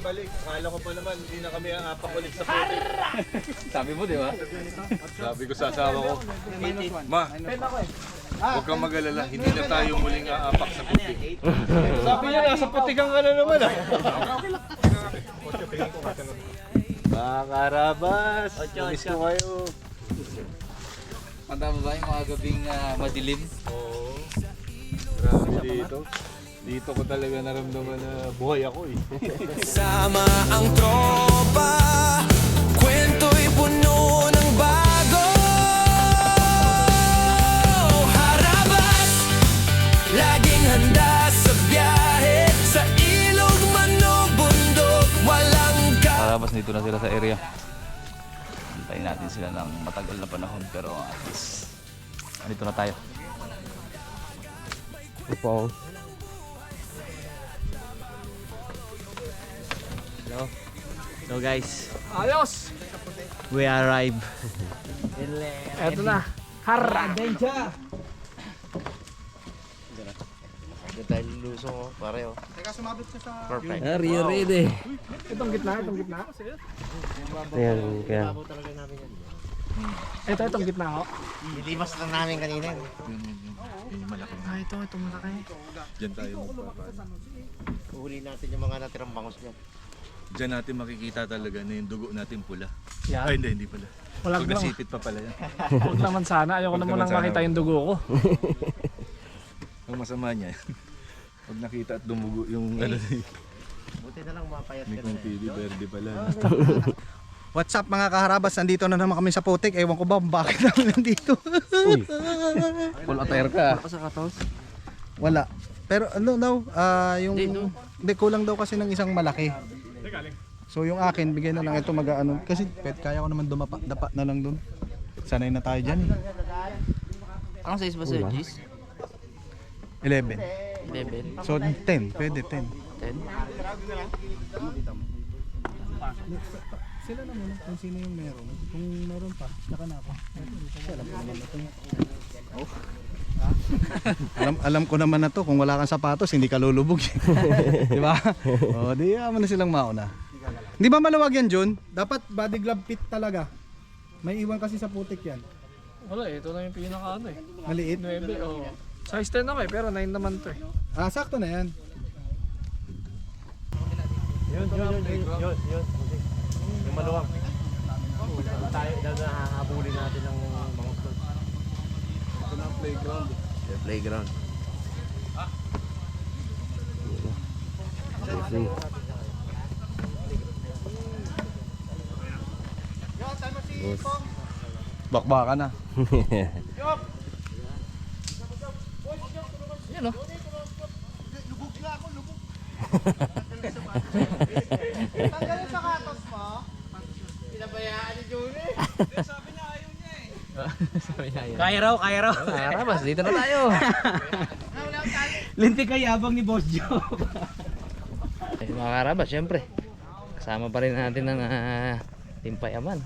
balik. Akala ko pa naman, hindi na kami aapak ulit sa putik. Sabi mo, di ba? Sabi ko sa asawa ko, Ma, huwag kang mag-alala, hindi na tayo muling aapak sa putik. Sabi niya, nasa putikan ka na naman ah. Mga karabas, miss ko kayo. Matama ba yung mga gabing madilim? Oo. Grabe dito. Dito ko talaga naramdaman na buhay ako eh. Sama ang tropa, kwento'y puno ng bago. Harabas, laging handa sa biyahe, sa ilog man o bundok, walang Karabas, dito na sila sa area. Antayin natin sila ng matagal na panahon pero at least dito na tayo. Opo. So guys, Ayos! we arrive. Eto na. Harra! Dahil luso ko, pare oh. Perfect. Are you ready? Itong gitna, itong gitna. Ayan, kaya. Itong gitna ho. Nilimas lang namin kanina. Ah, ito malaki. Diyan tayo magpapaano. Uhuli natin yung mga natirang bangus niyan. Diyan natin makikita talaga na yung dugo natin pula. Yan. Ay hindi pala. Walang Pag lang. nasipit pa pala yan. Huwag naman sana. Ayoko Huwag naman naman lang sana. makita yung dugo ko. Ang masama niya, pag nakita at dumugo yung ano, Buti na lang mapayat may ka kong na. TV verde pala. What's up mga kaharabas? Nandito na naman kami sa putik. Ewan ko ba bakit namin nandito. Full attire ka. Wala. Pero ano daw, yung hindi kulang daw kasi ng isang malaki. So yung akin, bigay na lang ito mag-ano. Kasi kaya ko naman dapa na lang dun. Sanay na tayo dyan eh. Anong size ba sa'yo, Gis? 11. 11? So 10, pwede 10. 10? Sila na muna kung sino yung meron. Kung meron pa, saka na ako. Alam ko naman na to. alam ko naman na to, kung wala kang sapatos, hindi ka lulubog. Di ba? O, di mo na silang mauna. Hindi ba maluwag yan, Jun? Dapat body glove fit talaga. May iwan kasi sa putik yan. Wala ito na yung pinaka ano eh. Maliit. 9 oh. Size 10 ako eh, pero 9 naman to eh. Ah, sakto na yan. Yun. Yung maluwang. Tayo na hahabulin natin ng bangus doon. Ito na ang playground. The playground. Bakbaka na. Yan o. Tanggalin sa katos mo. Pinabayaan ni Juni. Sabi niya ayaw niya eh. Sabi na yun. Kaya raw. Karabas, dito na tayo. Lintik kay abang ni Boss Joe. Eh, mga Karabas, syempre. Kasama pa rin natin ng Team Payaman.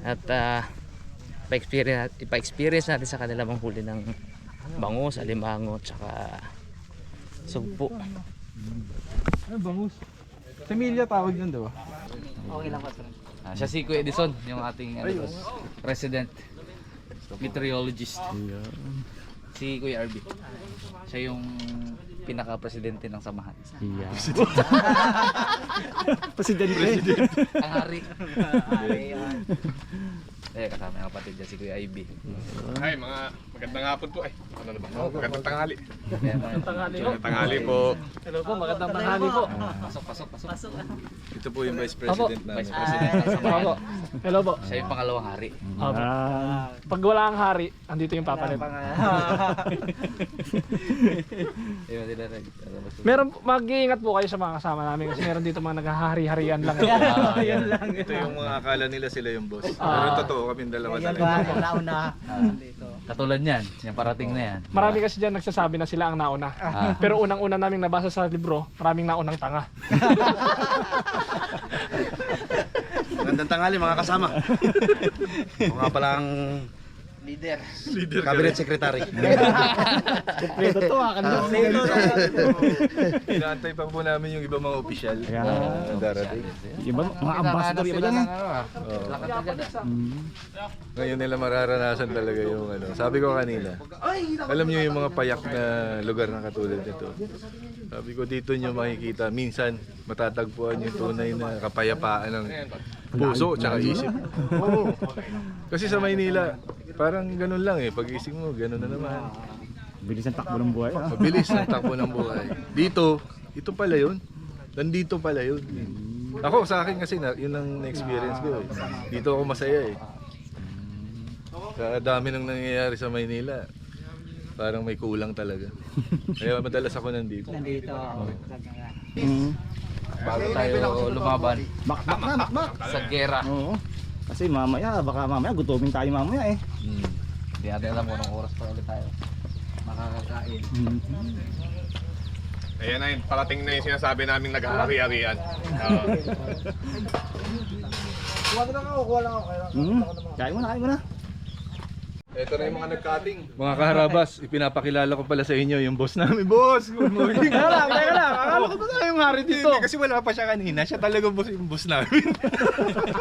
At ipa-experience natin sa kanila manghuli ng bangus, alimango, tsaka sugpo. Ano bangus? Semilya tawag yun, diba? Okay lang pa. Siya si Kuya Edison, yung ating resident meteorologist. Si Kuya RB. Siya yung pinaka-presidente ng samahan. Yeah. Presidente. Ang hari. Kasama yung kapatid niya si Kuya IB. Ay mga magandang hapon po. Ay ano na ba? Magandang tanghali. Magandang tanghali po. Magandang tanghali po. Hello po, magandang tanghali po. Pasok. Ito po yung Vice President namin. Vice President ng Hello po. samahan. Hello po. Siya yung pangalawang hari. Opo. Pag wala ang hari, andito yung papalit. Ayun sila Meron, mag-iingat po kayo sa mga kasama namin kasi meron dito mga naghahari-harian lang. Ito yung mga akala nila sila yung boss. Pero totoo kaming dalawa talaga. Katulad niyan, yung parating na yan. Marami kasi dyan nagsasabi na sila ang nauna. Pero unang-una naming nabasa sa libro, maraming naunang tanga. Magandang tanghali mga kasama. Ako nga pala ang Leader. Cabinet Secretary. Kompleto to ah, kanina. Inaantay pa po namin yung ibang mga opisyal. na darating. Iba, mga ambassador, iba yan eh. Lakad agad ah. Ngayon nila mararanasan talaga yung ano. Sabi ko kanina, alam niyo yung mga payak na lugar na katulad nito. Sabi ko dito niyo makikita, minsan matatagpuan yung tunay na kapayapaan ng puso at isip. Oo. Kasi sa Maynila, parang ganun lang eh. Pag-isip mo, ganun na naman. Bilis ang takbo ng buhay ah. Mabilis ang takbo ng buhay. Dito, ito pala yun. Nandito pala yun. Ako sa akin kasi yun ang experience ko eh. Dito ako masaya eh. Sa dami nang nangyayari sa Maynila, parang may kulang talaga. Kaya madalas ako nandito. Bago tayo lumaban Makmak. sa gera. Oo. Kasi mamaya, baka mamaya gutumin tayo mamaya eh. Hindi natin alam kung anong oras pa ulit tayo makakakain. Ayan na yun, parating na yung sinasabi naming naghahari-harian. Kain mo na. Ito na yung mga nag-cutting. Mga kaharabas, ipinapakilala ko pala sa inyo yung boss namin. Boss, good morning. Teka lang. Akala ko ba tayo yung hari dito? Hindi, kasi wala pa siya kanina. Siya talaga boss yung boss namin.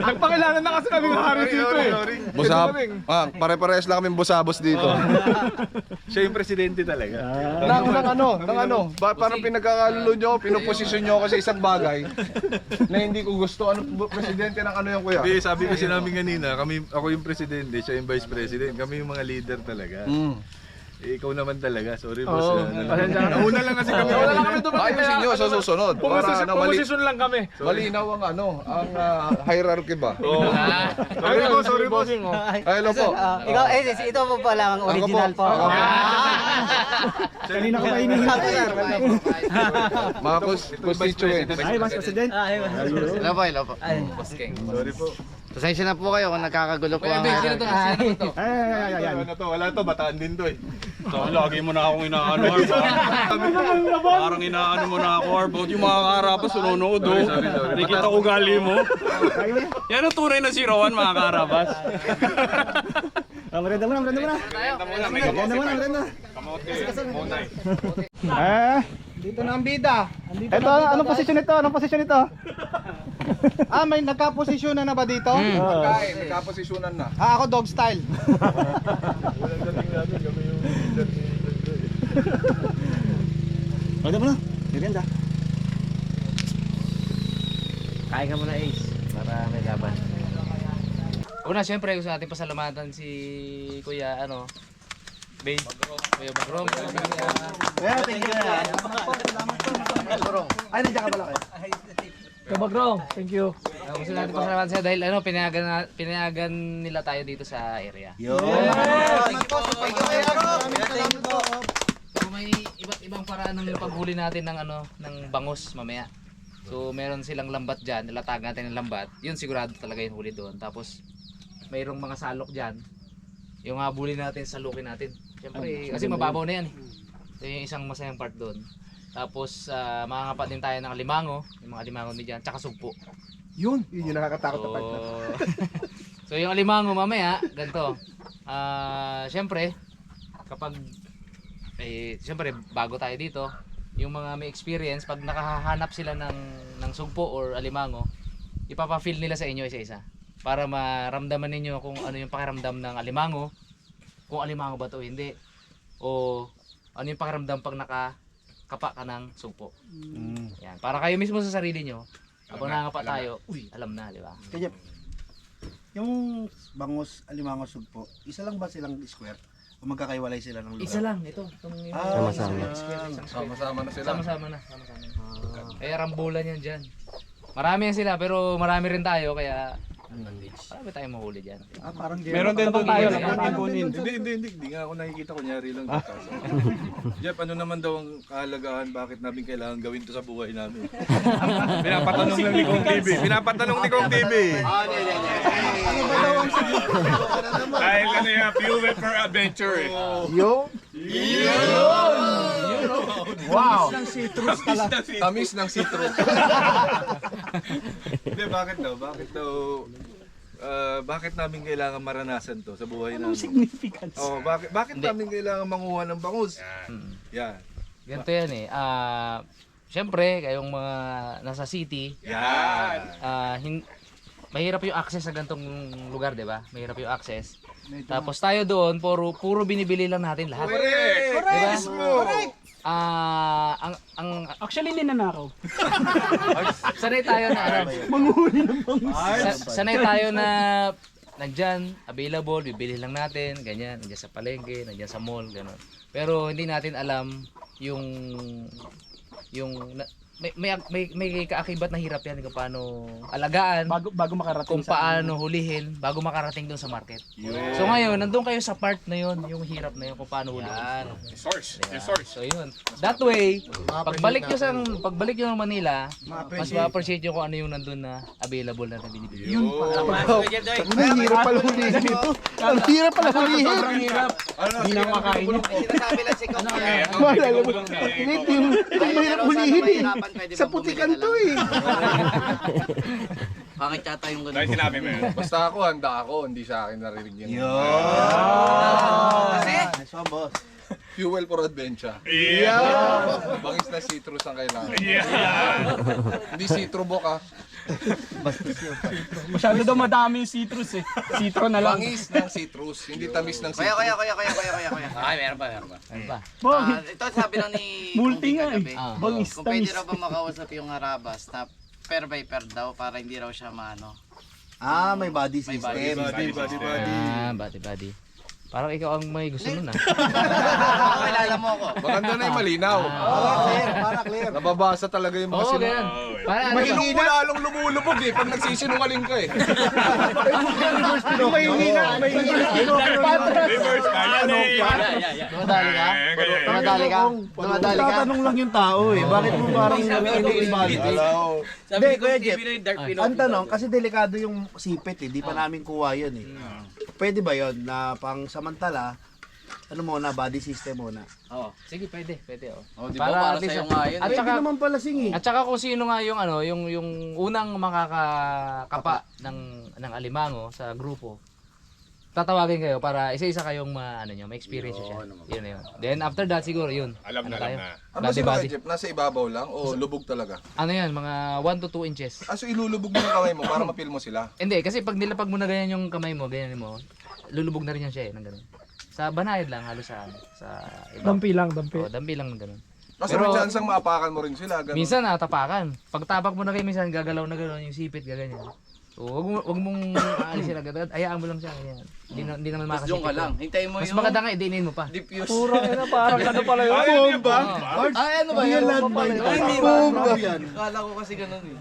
Nagpakilala na kasi kami ng hari dito eh. Busab. Pare-parehas lang kaming busabos dito. Siya yung presidente talaga. Parang pinagkakalulo nyo, pinoposisyon nyo ako sa isang bagay na hindi ko gusto. Presidente ng ano yung kuya? Hindi, sabi kasi namin kanina, ako yung presidente, siya yung vice president. Kami yung mga leader talaga. Eh, ikaw naman talaga. Sorry boss. Nauna lang kasi kami. Ayusin nyo sa susunod. Para Pumusisyon lang kami. malinaw ang hierarchy ba? Sorry boss. Ay, hello po. Ikaw, ito po pala ang original po. Kanina ko pa hinihintay. Mga constituent. Ay, Vice President. Hello po. Boss King. Sorry po. Pasensya na po kayo kung nagkakagulo po Kuya ang Ben, sino to? Sino to? Ay. Ano to? Wala to. Bataan din to eh. Lagi mo na akong inaano, Arbo. Parang inaano mo na ako, Arbo. Yung mga karapas, sununood, oh. Nakikita ko gali mo. Yan ang tunay na zero-1, mga karapas. Merenda muna. Merenda. Dito na ang bida. Ito, anong posisyon ito? May nagkaposisyonan na ba dito? Magkain, nagkaposisyonan na. Ako dog style. Walang dating namin. Kami yung leader ni Merenda muna. Merenda. Kain ka muna, Ace, para may laban. Una, syempre gusto natin pasalamatan si Kuya Ben. Kuya Bagrong. Thank you na. Ay, nandiyan ka pala kayo. Kabagrong, thank you. Gusto natin pasalamatan siya dahil pinayagan nila tayo dito sa area. Thank you po. So may iba't ibang paraan ng paghuli natin ng ng bangus mamaya. So meron silang lambat diyan, nilatag natin ng lambat. Yun sigurado talaga yung huli doon. Tapos mayroong mga salok diyan. Yung habulin natin, salukin natin. Siyempre, kasi mababaw na yan eh. So yung isang masayang part doon. Tapos makakapa din tayo ng alimango, yung mga alimango ni diyan, tsaka sugpo. Yun yung nakakatakot na part na. So yung alimango mamaya, ganito. Siyempre, kapag siyempre bago tayo dito, yung mga may experience, pag nakahanap sila ng sugpo or alimango, ipapa-feel nila sa inyo isa-isa para maramdaman ninyo kung ano yung pakiramdam ng alimango, kung alimango ba to hindi, o ano yung pakiramdam pag nakakapa ka ng sugpo. Yan, para kayo mismo sa sarili nyo, habang nakakapa tayo, alam na, di ba? Kaya, yung bangus, alimango, sugpo, isa lang ba silang square? O magkakaiwalay sila ng lugar? Isa lang, ito. Sama-sama na sila. Sama-sama na. Kaya rambulan yan dyan. Marami yan sila, pero marami rin tayo, kaya marami tayong mahuli dyan. Parang Meron din doon tayo, kunin. Hindi nga ako nakikita, kunyari lang. Jeff, ano naman daw ang kahalagahan, bakit namin kailangan gawin to sa buhay namin? Pinapatanong lang ni Kong TV. Dahil ano yung fuel for adventure eh. Wow! Tamis ng citrus. Hindi, bakit daw? bakit namin kailangan maranasan to sa buhay namin? Significance. Oh, bakit namin kailangan manguha ng bangus? Yan. Ganito yan eh. Siyempre, kayong mga nasa city, Yan. mahirap yung access sa gantong lugar, di ba? Mahirap yung access. Tapos tayo doon, puro binibili lang natin lahat. Correct! Diba? Actually, ninanakaw. Sanay tayo na ano, sanay tayo na nandyan, available, bibili lang natin, ganyan, nandyan sa palengke, nandyan sa mall, gano'n. Pero hindi natin alam yung may kaakibat na hirap yan kung paano alagaan, Bago makarating kung paano hulihin bago makarating doon sa market. So ngayon, nandun kayo sa part na yun, yung hirap na yun kung paano hulihin. Source. So yun. That way, pagbalik nyo ng Manila, mas ma-appreciate nyo kung ano yung nandun na available na binibili. Ang hirap pala hulihin ito. Ang hirap pala hulihin. Sobrang hirap. Hindi na makain yun. Sinasabi lang si Kong. Malala mo. Ang mahirap hulihin eh. Sa putikan to eh. Bakit yata yung Dahil sinabi mo yun. Basta ako, handa ako. Hindi sa akin narinig yan. Kasi? Nice one, boss. Fuel for adventure. Bangis na citrus ang kailangan. Hindi citrobok ah. Masyado daw madami yung citrus eh. Citro na lang. Bangis ng citrus, hindi tamis ng citrus. Kaya. Ay, meron pa. Ano ba? Ito sabi lang ni Multi nga eh. kagabi, Bangis, kung pwede tamis. raw ba makausap yung Harabas na pair by pair daw para hindi raw siya maano. May body system. Bati. Parang ikaw ang may gusto nun ah. Kilala mo ako. Maganda na yung malinaw. Para clear. Nababasa talaga yung mga Oo, ganyan. Para ano ba? Mahihina mo lalong lumulubog eh pag nagsisinungaling ka eh. Reverse Dumadali ka? Tatanong lang yung tao eh. Bakit mo parang invalid? Hindi, Kuya Jeff. Ang tanong, kasi delikado yung sipit eh. Di pa namin kuha yun eh. Pwede ba yun na pang samantala, ano muna, body system muna? Sige, pwede. Oh, di ba? Para at least- sa'yo nga yun. At Pwede saka, naman pala singi. At saka kung sino nga yung ano, yung unang makakakapa ng alimango sa grupo, tatawagin kayo para isa-isa kayong ma-experience siya. Yun na yun. Then after that siguro yun. Alam na. Ano ba sila Jeff? Nasa ibabaw lang o lubog talaga? Ano yan, mga 1 to 2 inches. So ilulubog mo yung kamay mo para mapil mo sila? Hindi, kasi pag nilapag mo na ganyan yung kamay mo, ganyan mo, lulubog na rin yan siya ng ganun. Sa banayad lang, halos sa iba. Dampi lang. Dampi lang ng ganun. Kasi may chance ang maapakan mo rin sila. Ganun. Minsan natapakan. Pag tapak mo na kayo, minsan gagalaw na gano'n yung sipit, gaganyan. So, wag mong aalisin agad. Hayaan mo lang siya. Ganyan. Hindi naman makasipit. Diyon ka lang. Hintayin mo Mas yung maganda nga, idinin mo pa. diffuse. Parang ano pala yun. Bomba? Ano ba yun? Hindi ba? Bomba yan. Akala ko kasi ganun eh.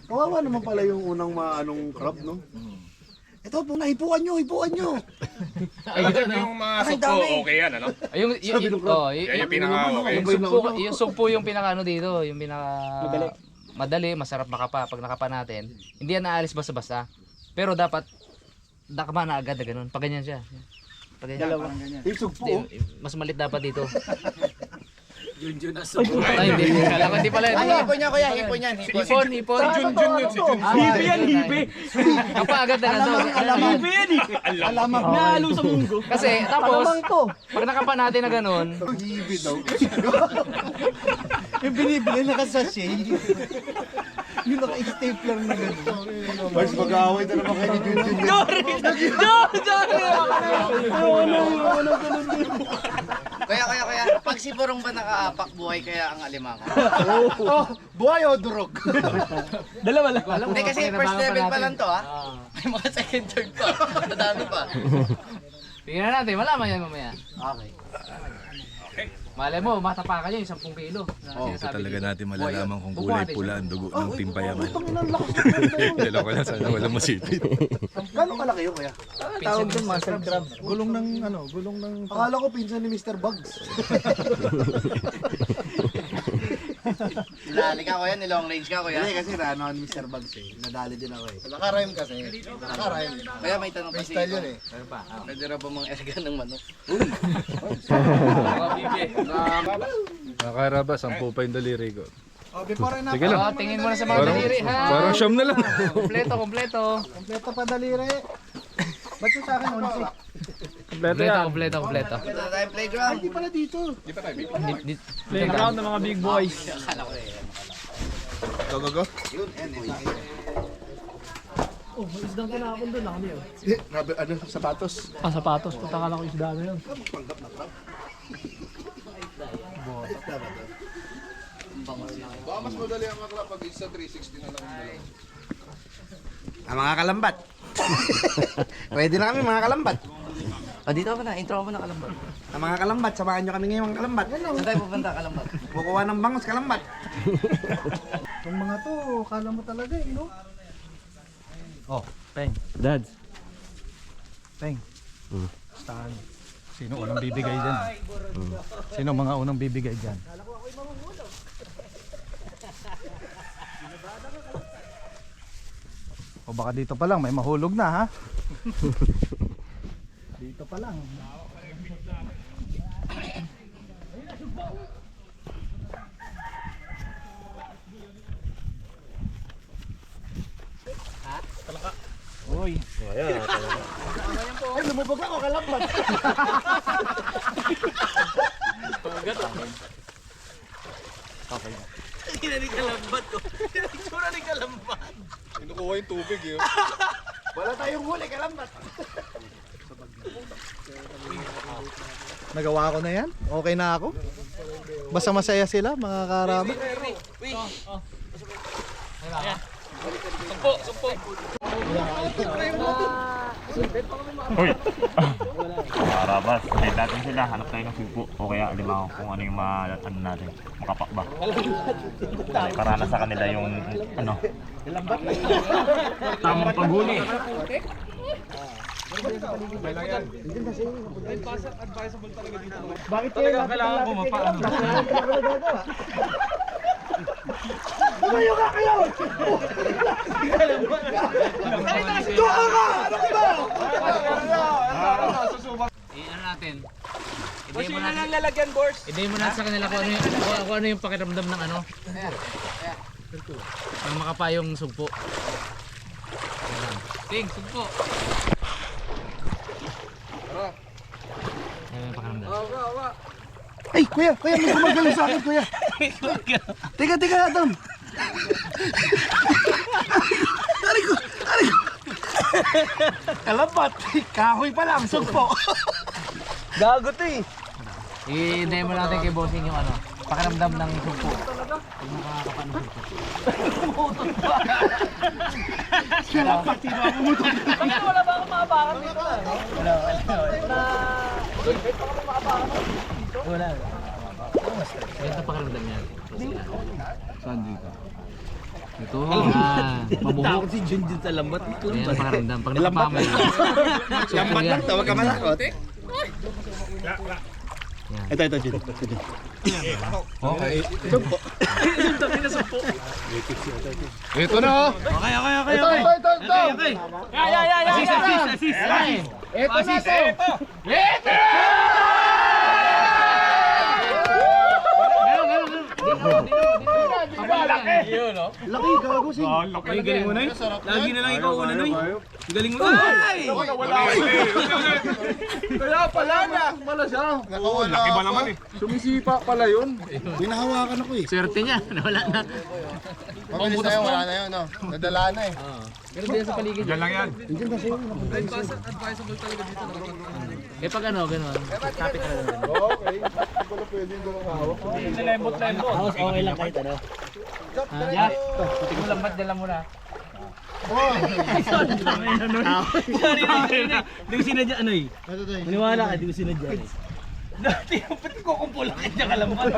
Kawawa naman pala yung unang maanong crab, no? Ito po, hipuan nyo. Ay, gano'n, no? Yung mga sukpo, okay yan, ano? Ay, yung Yan yung pinaka-okay. yung sugpo yung pinaka ano dito, yung pinaka madali, masarap makapa pag nakapa natin. Hindi yan naalis basta-basta. Pero dapat nakapa na agad na ganun. Pag ganyan siya. Pag ganyan. Hindi, mas malit dapat dito. Yun na Ay, hindi. Kala ko hindi pala. Hipon niya kuya, hipon yan. Hipon. Hibi yan, hibi. Kapa agad na ganito. Hibi yan eh. Alamang. Nahalo sa munggo. Kasi tapos, pag nakapa natin na ganun, Hibi daw. Yung binibili na kasashay. Yung naka-stapler na gano'n. Bars, mag-aaway na naman kayo ni Junjun. Kuya. Pag si Borong ba nakaapak, buhay kaya ang alimango? Buhay o durog? Dalawa lang. Hindi kasi first level pa lang to ha. May mga second, third pa. Madami pa. tingnan natin. Malaman yan mamaya. Okay. Malay mo, matapakan niya yung 10 kilo. Talaga natin malalaman kung kulay pula ang dugo ng timpayaman. Ang lakas Dala ko lang sana walang masipit. Gano'ng kalaki yun kaya? Tawag ng master crab. Gulong ng... Akala ko pinsan ni Mr. Bugs. Nadali ka kuya, nilong range ka kuya. Hindi kasi naanoan Mr. Bugs eh. Nadali din ako eh. Naka-rhyme kasi. Naka-rhyme. Kaya may tanong pa si Freestyle yun eh. Pwede raw ba mga erga ng manok? Nakarabas, ang pupa yung daliri ko. Oh, before and Sige lang. Oh, tingin mo na sa mga daliri ha. Parang siyam na lang. Kompleto, kompleto. Kompleto pa daliri. Ba't yung sa akin, 11? Kompleto yan. Kompleto, kompleto. Ay, di pala dito. Playground ng mga big boys. Oh, may isdang tinapon doon. Nakami yun. Sapatos. Ah, sapatos. Punta ka lang kung isda na yun. Ang mga kalambat. Pwede na kami mga kalambat. Dito ako na, intro ako na kalambat. Ang mga kalambat, samahan nyo kami ngayong kalambat. Saan tayo pupunta kalambat? Bukuha ng bangos kalambat. Itong mga to, kala mo talaga eh, no? Oh, Peng. Dads. Peng. Saan? Sino unang bibigay dyan? Sino mga unang bibigay dyan? O baka dito pa lang, may mahulog na ha? Dito pa lang. Uy. Ay, lumubog ako kalambat. Kinukuha yung tubig yun. Wala tayong huli kalambat. Nagawa ko na yan? Okay na ako? Basta masaya sila mga karama. Karabas, sabihin natin sila, hanap tayo ng sugpo o kaya alimango kung ano yung ano natin, makapakba. Para na sa kanila yung ano, tamang paghuli. Bakit kayo kailangan ko mapaano? Tumayo ka kayo! Tuka ka! Ano ba? Ano natin? Hindi mo natin lalagyan, boss. Hindi mo natin sa kanila kung ano yung pakiramdam ng ano. Ng makapayong sugpo. Ting, sugpo. Ano yung pakiramdam? Ay, kuya, may gumagalaw sa akin, kuya. Teka, Adam. Aray ko. Kalambat, kahoy pa lang, sugpo. Gago to eh. I-demo natin kay bossing yung ano, pakiramdam ng sugpo. Yung nakakapa ng sugpo. Kalambat, sino ako mutot? Wala ba akong maapakan dito? Ito pakiramdam niya. Saan dito? Ito, Takot si Junjun sa lambat. Ayan ang pakiramdam. Pag nakapamay. Lambat lang, tawag ka malakot. Ito, Jun. Okay. Ito na oh. Okay. Ito. Assist. Ito na to. Laki, gago si. Ay, galing mo na yun. Lagi na lang ikaw una na yun. Galing mo na. Ay! Kaya pala pala siya. Laki ba naman eh. Sumisipa pala yun. Hinahawakan ako eh. Swerte niya. Wala na. Mabilis na yun, wala na yun. No? Nadala na eh. Pero diyan sa paligid. Yan lang yan. Eh pag ano, gano'n. Kapit na lang. Okay. Wala pwede yung ganun hawak. Lembot. Okay lang kahit ano. Yan. Putik mo lambat, dala mo na. Hindi ko sinadya ano eh. Maniwala ka, hindi ko sinadya eh. Dati, ba't ko kumpulakin niya kalambat?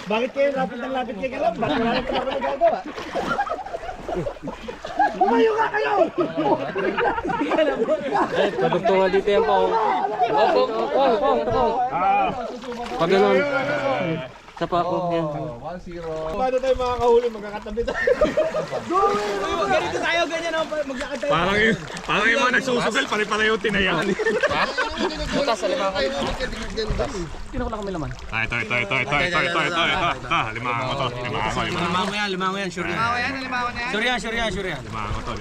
Bakit kayo lapit kay kalambat? Wala na pala ako nagagawa. Tumayo ka kayo! Kadugtungan dito yan po. Pag ganun. Sa pa ako yan. 1-0. Paano tayo makakahuli? Magkakatabi tayo. Ganito tayo, ganyan ako. Maglakad tayo. Parang yung mga nagsusugal, pare-pareho tinayan. Butas sa lima ko. Kinukuha kami laman. Ito. Limangan ko to. Limango yan, sure yan. Limawa yan, limawa na yan. Sure yan. Limangan ko to.